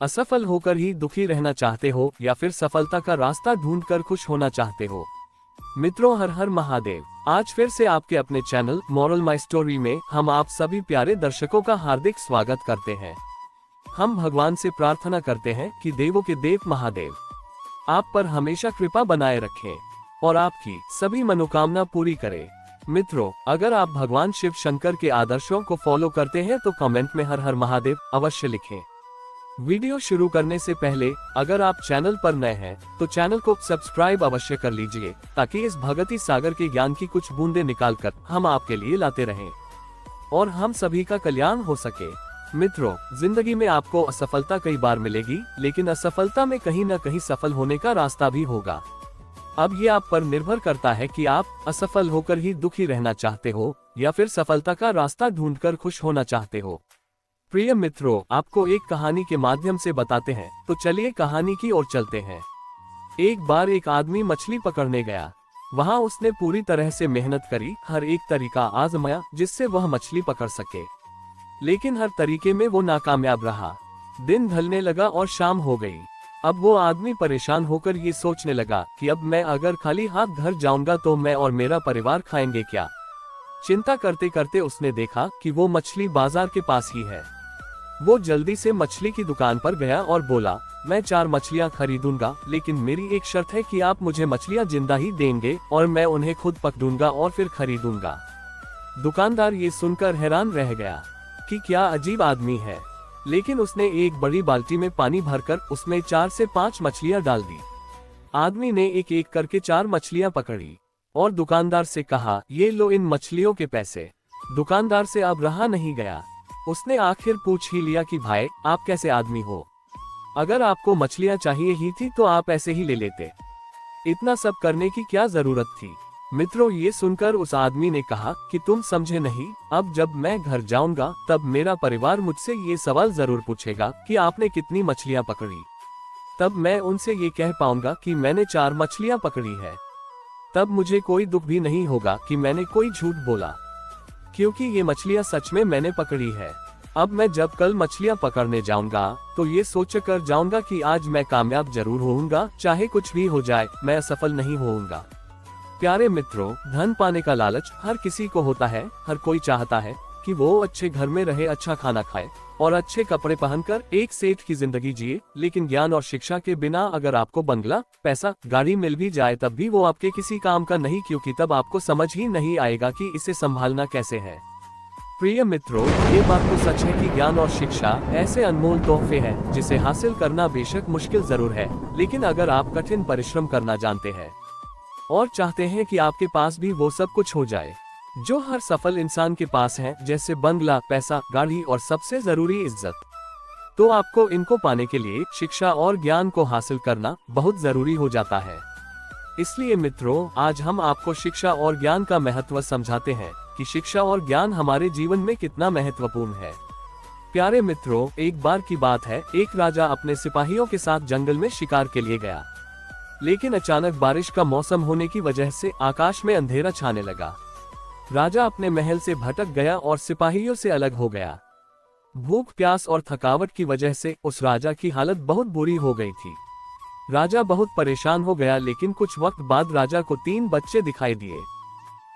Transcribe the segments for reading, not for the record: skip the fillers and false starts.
असफल होकर ही दुखी रहना चाहते हो या फिर सफलता का रास्ता ढूंढकर खुश होना चाहते हो? मित्रों, हर हर महादेव। आज फिर से आपके अपने चैनल मॉरल माई स्टोरी में हम आप सभी प्यारे दर्शकों का हार्दिक स्वागत करते हैं। हम भगवान से प्रार्थना करते हैं कि देवों के देव महादेव आप पर हमेशा कृपा बनाए रखें और आपकी सभी मनोकामना पूरी करें। मित्रों, अगर आप भगवान शिव शंकर के आदर्शों को फॉलो करते हैं तो कमेंट में हर हर महादेव अवश्य लिखें। वीडियो शुरू करने से पहले अगर आप चैनल पर नए हैं तो चैनल को सब्सक्राइब अवश्य कर लीजिए, ताकि इस भगती सागर के ज्ञान की कुछ बूंदें निकालकर हम आपके लिए लाते रहें और हम सभी का कल्याण हो सके। मित्रों, जिंदगी में आपको असफलता कई बार मिलेगी, लेकिन असफलता में कहीं न कहीं सफल होने का रास्ता भी होगा। अब ये आप पर निर्भर करता है कि आप असफल होकर ही दुखी रहना चाहते हो या फिर सफलता का रास्ता ढूंढकर खुश होना चाहते हो। प्रिय मित्रों, आपको एक कहानी के माध्यम से बताते हैं, तो चलिए कहानी की ओर चलते हैं। एक बार एक आदमी मछली पकड़ने गया। वहां उसने पूरी तरह से मेहनत करी, हर एक तरीका आजमाया जिससे वह मछली पकड़ सके, लेकिन हर तरीके में वो नाकामयाब रहा। दिन ढलने लगा और शाम हो गई। अब वो आदमी परेशान होकर ये सोचने लगा कि अब मैं अगर खाली हाथ घर जाऊंगा तो मैं और मेरा परिवार खाएंगे क्या। चिंता करते करते उसने देखा कि वो मछली बाजार के पास ही है। वो जल्दी से मछली की दुकान पर गया और बोला, मैं 4 मछलियां खरीदूंगा, लेकिन मेरी एक शर्त है कि आप मुझे मछलियां जिंदा ही देंगे और मैं उन्हें खुद पकड़ूंगा और फिर खरीदूंगा। दुकानदार ये सुनकर हैरान रह गया कि क्या अजीब आदमी है, लेकिन उसने एक बड़ी बाल्टी में पानी भरकर उसमें 4 से 5 मछलियां डाल दी। आदमी ने एक एक करके 4 मछलियां पकड़ी और दुकानदार से कहा, ये लो इन मछलियों के पैसे। दुकानदार से अब रहा नहीं गया। उसने आखिर पूछ ही लिया कि भाई, आप कैसे आदमी हो? अगर आपको मछलियां चाहिए ही थी तो आप ऐसे ही ले लेते। इतना सब करने की क्या जरूरत थी? मित्रों, ये सुनकर उस आदमी ने कहा कि तुम समझे नहीं, अब जब मैं घर जाऊंगा तब मेरा परिवार मुझसे ये सवाल जरूर पूछेगा कि आपने कितनी मछलियां पकड़ी। तब मैं उनसे ये कह पाऊंगा कि मैंने 4 मछलियां पकड़ी है। तब मुझे कोई दुख भी नहीं होगा कि मैंने कोई झूठ बोला, क्योंकि ये मछलियां सच में मैंने पकड़ी है। अब मैं जब कल मछलियां पकड़ने जाऊंगा तो ये सोचकर जाऊंगा कि आज मैं कामयाब जरूर होऊंगा, चाहे कुछ भी हो जाए, मैं असफल नहीं होऊंगा। प्यारे मित्रों, धन पाने का लालच हर किसी को होता है। हर कोई चाहता है कि वो अच्छे घर में रहे, अच्छा खाना खाए और अच्छे कपड़े पहनकर एक सेठ की जिंदगी जिए। लेकिन ज्ञान और शिक्षा के बिना अगर आपको बंगला, पैसा, गाड़ी मिल भी जाए तब भी वो आपके किसी काम का नहीं, क्योंकि तब आपको समझ ही नहीं आएगा कि इसे संभालना कैसे है। प्रिय मित्रों, ये बात तो सच है कि ज्ञान और शिक्षा ऐसे अनमोल तोहफे हैं जिसे हासिल करना बेशक मुश्किल जरूर है, लेकिन अगर आप कठिन परिश्रम करना जानते हैं और चाहते हैं कि आपके पास भी वो सब कुछ हो जाए जो हर सफल इंसान के पास है, जैसे बंगला, पैसा, गाड़ी और सबसे जरूरी इज्जत, तो आपको इनको पाने के लिए शिक्षा और ज्ञान को हासिल करना बहुत जरूरी हो जाता है। इसलिए मित्रों, आज हम आपको शिक्षा और ज्ञान का महत्व समझाते हैं कि शिक्षा और ज्ञान हमारे जीवन में कितना महत्वपूर्ण है। प्यारे मित्रों, एक बार की बात है, एक राजा अपने सिपाहियों के साथ जंगल में शिकार के लिए गया, लेकिन अचानक बारिश का मौसम होने की वजह से आकाश में अंधेरा छाने लगा। राजा अपने महल से भटक गया और सिपाहियों से अलग हो गया। भूख, प्यास और थकावट की वजह से उस राजा की हालत बहुत बुरी हो गई थी। राजा बहुत परेशान हो गया, लेकिन कुछ वक्त बाद राजा को 3 बच्चे दिखाई दिए।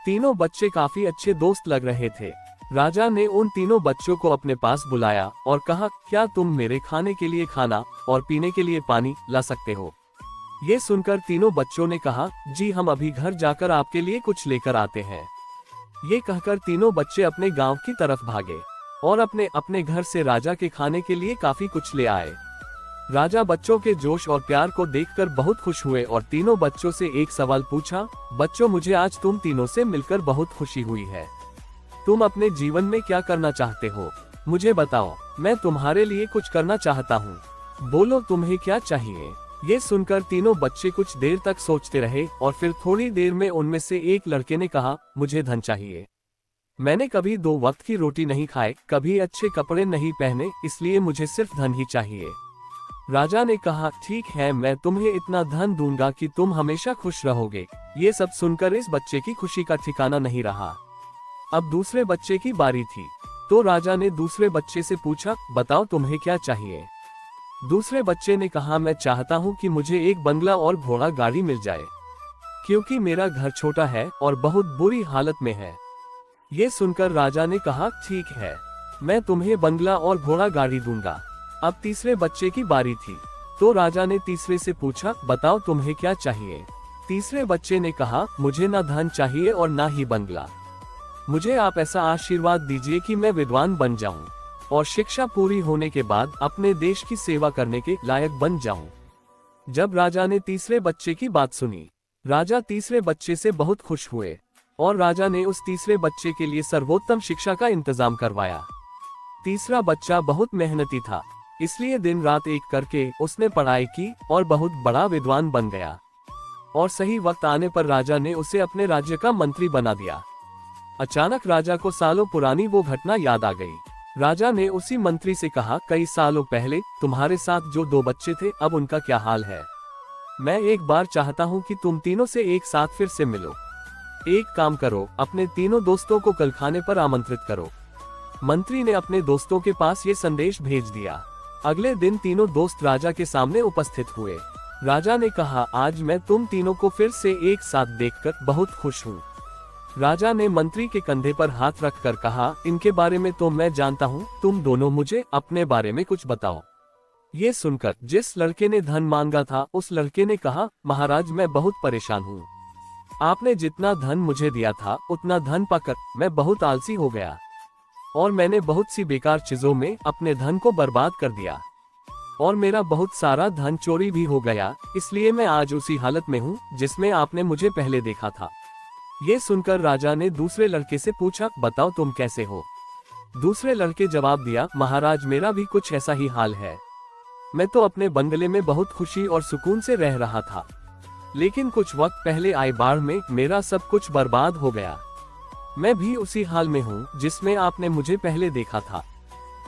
तीनों बच्चे काफी अच्छे दोस्त लग रहे थे। राजा ने उन तीनों बच्चों को अपने पास बुलाया और कहा, क्या तुम मेरे खाने के लिए खाना और पीने के लिए पानी ला सकते हो? ये सुनकर तीनों बच्चों ने कहा, जी हम अभी घर जाकर आपके लिए कुछ लेकर आते हैं। ये कहकर तीनों बच्चे अपने गांव की तरफ भागे और अपने अपने घर से राजा के खाने के लिए काफी कुछ ले आए। राजा बच्चों के जोश और प्यार को देखकर बहुत खुश हुए और तीनों बच्चों से एक सवाल पूछा, बच्चों, मुझे आज तुम तीनों से मिलकर बहुत खुशी हुई है। तुम अपने जीवन में क्या करना चाहते हो? मुझे बताओ, मैं तुम्हारे लिए कुछ करना चाहता हूँ। बोलो, तुम्हें क्या चाहिए? ये सुनकर तीनों बच्चे कुछ देर तक सोचते रहे और फिर थोड़ी देर में उनमें से एक लड़के ने कहा, मुझे धन चाहिए। मैंने कभी 2 वक्त की रोटी नहीं खाई, कभी अच्छे कपड़े नहीं पहने, इसलिए मुझे सिर्फ धन ही चाहिए। राजा ने कहा, ठीक है, मैं तुम्हें इतना धन दूंगा कि तुम हमेशा खुश रहोगे। ये सब सुनकर इस बच्चे की खुशी का ठिकाना नहीं रहा। अब दूसरे बच्चे की बारी थी, तो राजा ने दूसरे बच्चे से पूछा, बताओ तुम्हें क्या चाहिए? दूसरे बच्चे ने कहा, मैं चाहता हूँ कि मुझे एक बंगला और घोड़ा गाड़ी मिल जाए, क्योंकि मेरा घर छोटा है और बहुत बुरी हालत में है। ये सुनकर राजा ने कहा, ठीक है, मैं तुम्हें बंगला और घोड़ा गाड़ी दूंगा। अब तीसरे बच्चे की बारी थी, तो राजा ने तीसरे से पूछा, बताओ तुम्हें क्या चाहिए। तीसरे बच्चे ने कहा, मुझे ना धन चाहिए और ना ही बंगला, मुझे आप ऐसा आशीर्वाद दीजिए कि मैं विद्वान बन जाऊं और शिक्षा पूरी होने के बाद अपने देश की सेवा करने के लायक बन जाऊं। जब राजा ने तीसरे बच्चे की बात सुनी, राजा तीसरे बच्चे से बहुत खुश हुए और राजा ने उस तीसरे बच्चे के लिए सर्वोत्तम शिक्षा का इंतजाम करवाया। तीसरा बच्चा बहुत मेहनती था, इसलिए दिन रात एक करके उसने पढ़ाई की और बहुत बड़ा विद्वान बन गया। और सही वक्त आने पर राजा ने उसे अपने राज्य का मंत्री बना दिया। अचानक राजा को सालों पुरानी वो घटना याद आ गई। राजा ने उसी मंत्री से कहा, कई सालों पहले तुम्हारे साथ जो 2 बच्चे थे, अब उनका क्या हाल है। मैं एक बार चाहता हूँ कि तुम तीनों से एक साथ फिर से मिलो। एक काम करो, अपने तीनों दोस्तों को कल खाने पर आमंत्रित करो। मंत्री ने अपने दोस्तों के पास ये संदेश भेज दिया। अगले दिन तीनों दोस्त राजा के सामने उपस्थित हुए। राजा ने कहा, आज मैं तुम तीनों को फिर से एक साथ देखकर बहुत खुश हूँ। राजा ने मंत्री के कंधे पर हाथ रखकर कहा, इनके बारे में तो मैं जानता हूँ, तुम दोनों मुझे अपने बारे में कुछ बताओ। ये सुनकर जिस लड़के ने धन मांगा था, उस लड़के ने कहा, महाराज मैं बहुत परेशान हूँ। आपने जितना धन मुझे दिया था, उतना धन पाकर मैं बहुत आलसी हो गया और मैंने बहुत सी बेकार चीजों में अपने धन को बर्बाद कर दिया और मेरा बहुत सारा धन चोरी भी हो गया, इसलिए मैं आज उसी हालत में हूँ जिसमें आपने मुझे पहले देखा था। ये सुनकर राजा ने दूसरे लड़के से पूछा, बताओ तुम कैसे हो। दूसरे लड़के जवाब दिया, महाराज मेरा भी कुछ ऐसा ही हाल है। मैं तो अपने बंगले में बहुत खुशी और सुकून से रह रहा था, लेकिन कुछ वक्त पहले आई बाढ़ में मेरा सब कुछ बर्बाद हो गया। मैं भी उसी हाल में हूँ जिसमें आपने मुझे पहले देखा था।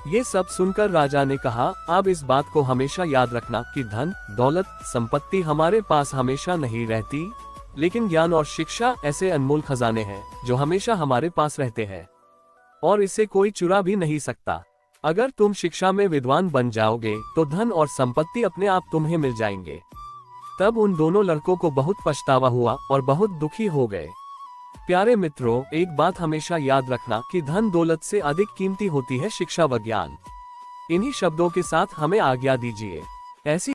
ये सब सुनकर राजा ने कहा, अब इस बात को हमेशा याद रखना कि धन, दौलत, संपत्ति हमारे पास हमेशा नहीं रहती, लेकिन ज्ञान और शिक्षा ऐसे अनमोल खजाने हैं जो हमेशा हमारे पास रहते हैं और इसे कोई चुरा भी नहीं सकता। अगर तुम शिक्षा में विद्वान बन जाओगे तो धन और संपत्ति अपने आप तुम्हें मिल जाएंगे। तब उन दोनों लड़कों को बहुत पछतावा हुआ और बहुत दुखी हो गए। प्यारे मित्रों, एक बात हमेशा याद रखना कि धन दौलत से अधिक कीमती होती है शिक्षा व ज्ञान। इन्हीं शब्दों के साथ हमें आज्ञा दीजिए। ऐसी